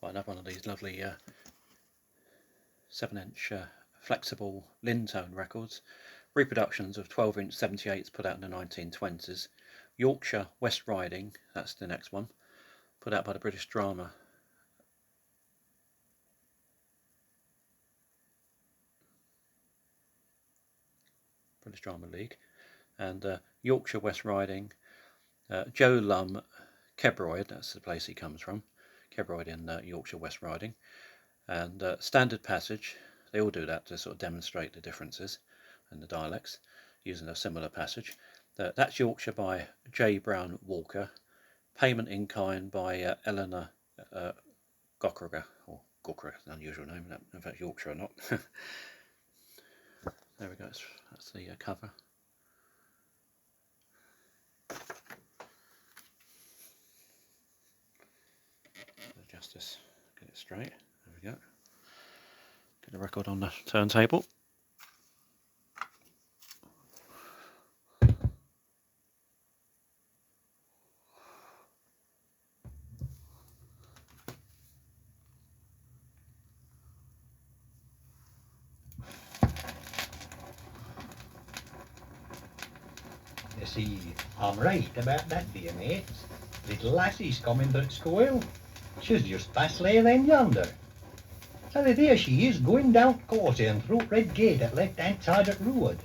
Got another one of these lovely 7-inch flexible Lyntone records. Reproductions of 12-inch 78s put out in the 1920s. Yorkshire West Riding, that's the next one, put out by the British Drama. British Drama League. And Yorkshire West Riding, Joe Lum, Kebroyd, that's the place he comes from, Kebroyd in Yorkshire West Riding, and Standard Passage. They all do that to sort of demonstrate the differences in the dialects, using a similar passage. That's Yorkshire by J. Brown Walker. Payment in Kind by Eleanor Gockreger, or Gockreger, an unusual name, I don't know if that's Yorkshire or not. There we go, that's the cover. Adjust this, get it straight, there we go. Get the record on the turntable. You see, I'm right about that, dear mates. Little lassie's coming to school. She's just past lay then yonder. So there she is, going down Course and through Red Gate at left-hand side of the road.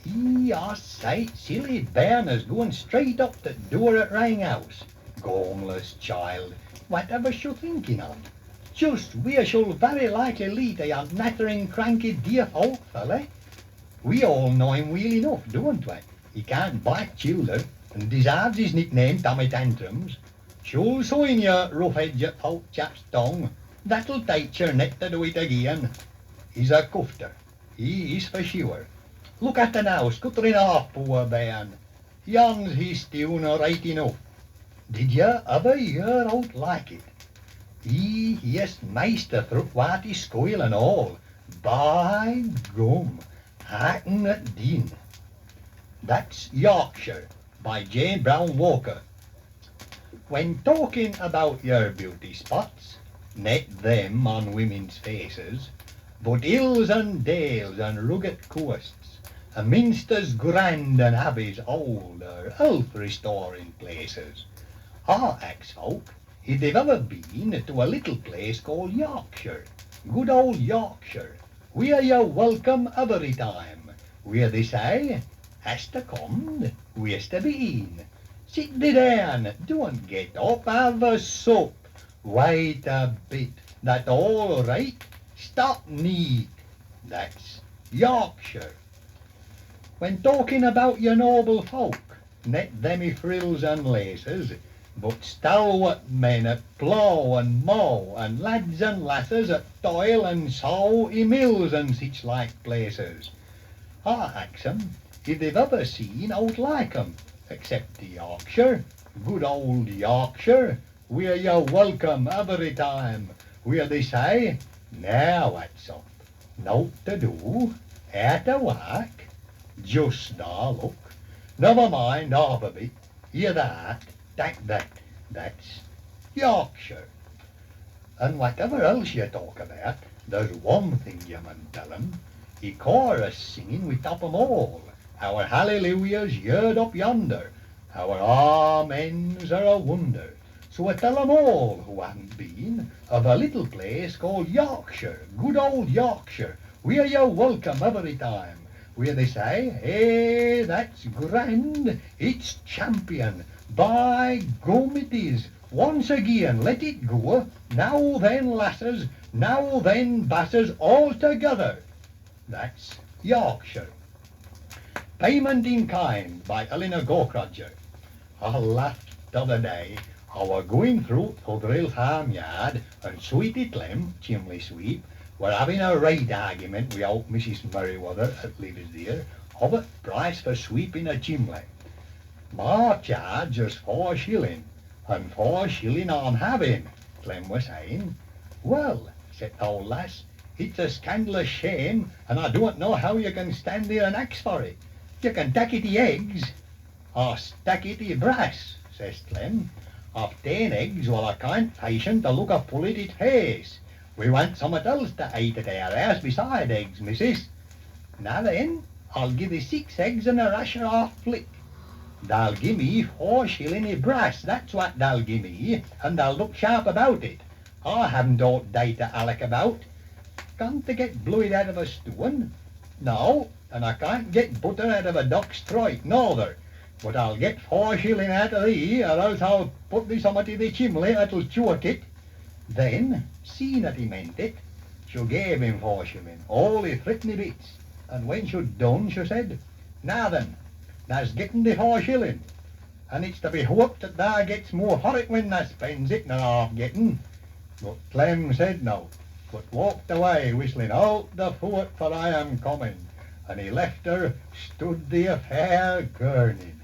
I say, silly bairn going straight up the door at Rang House. Gormless child, whatever she'll thinking on. Just where she'll very likely lead a nattering, cranky, dear old fella. We all know him well enough, don't we? He can't bite children, and deserves his nickname Tommy Tantrums. She'll sew in your rough-edged old chap's tongue. That'll teach your neck to do it again. He's a cufter, he is for sure. Look at the now, scuttering off, poor bairn. Yon's his tune right enough. Did you ever hear out like it? Yes, meister through what his school and all. By gum, hacken it din. That's Yorkshire, by J. Brown Walker. When talking about your beauty spots, net them on women's faces, but hills and dales and rugged coasts, and minsters grand and abbeys old are health-restoring places. Our ex-folk, if they've ever been to a little place called Yorkshire, good old Yorkshire, where you're welcome every time, where they say, has to come, where's to be in. Sit thee down, don't get up, have a sup. Wait a bit, that all right? Stop neat. That's Yorkshire. When talking about your noble folk, net them i frills and laces, but stalwart men at plough and mow, and lads and lasses at toil and sow i mills and such like places. I ax 'em if they've ever seen aught like 'em, except the Yorkshire, good old Yorkshire, where you're welcome every time, where they say, now that's up, nought to do, out of whack, just a look, never mind half a bit, hear that, that's Yorkshire. And whatever else you talk about, there's one thing you mun tell 'em, the chorus singing we top 'em all. Our hallelujahs heard up yonder, our amens are a wonder. So I tell 'em all who haven't been of a little place called Yorkshire, good old Yorkshire, where you're welcome every time, where they say, hey, that's grand, it's champion, by gum it is, once again let it go, now then lasses, now then basses, all together. That's Yorkshire. Payment in Kind by Eleanor Gockreger. I laughed the other day. I were going through Thudrill farmyard and Sweetie Clem, chimney sweep, were having a right argument with old Mrs. Merriweather that lives there of a price for sweeping a chimney. My charge is 4 shilling, and 4 shilling I'm having, Clem was saying. Well, said the old lass, it's a scandalous shame, and I don't know how you can stand there and ax for it. You can tack it the eggs. I stack it the brass, says Clem. I've 10 eggs while I can't patient to look a full at its face. We want summat else to eat at our house beside eggs, missus. Now then, I'll give thee 6 eggs and a rasher half flick. They'll give me 4 shilling i' brass, that's what they'll give me, and they'll look sharp about it. I haven't aught day to alloc about. Can't they get blood out of a stone? No, and I can't get butter out of a duck's throat, neither. But I'll get 4 shilling out of thee, or else I'll put thee summat i' the chimley that'll choke it. Then, seeing that he meant it, she gave him 4 shilling, all i' threepenny bits, and when she'd done, she said, "Now then, thou's getten the 4 shilling, and it's to be hoped that thou gets more for it when thou spends it nor half getting." But Clem said no, but walked away whistling "Out the foot, for I am coming," and he left her, stood the affair gurning.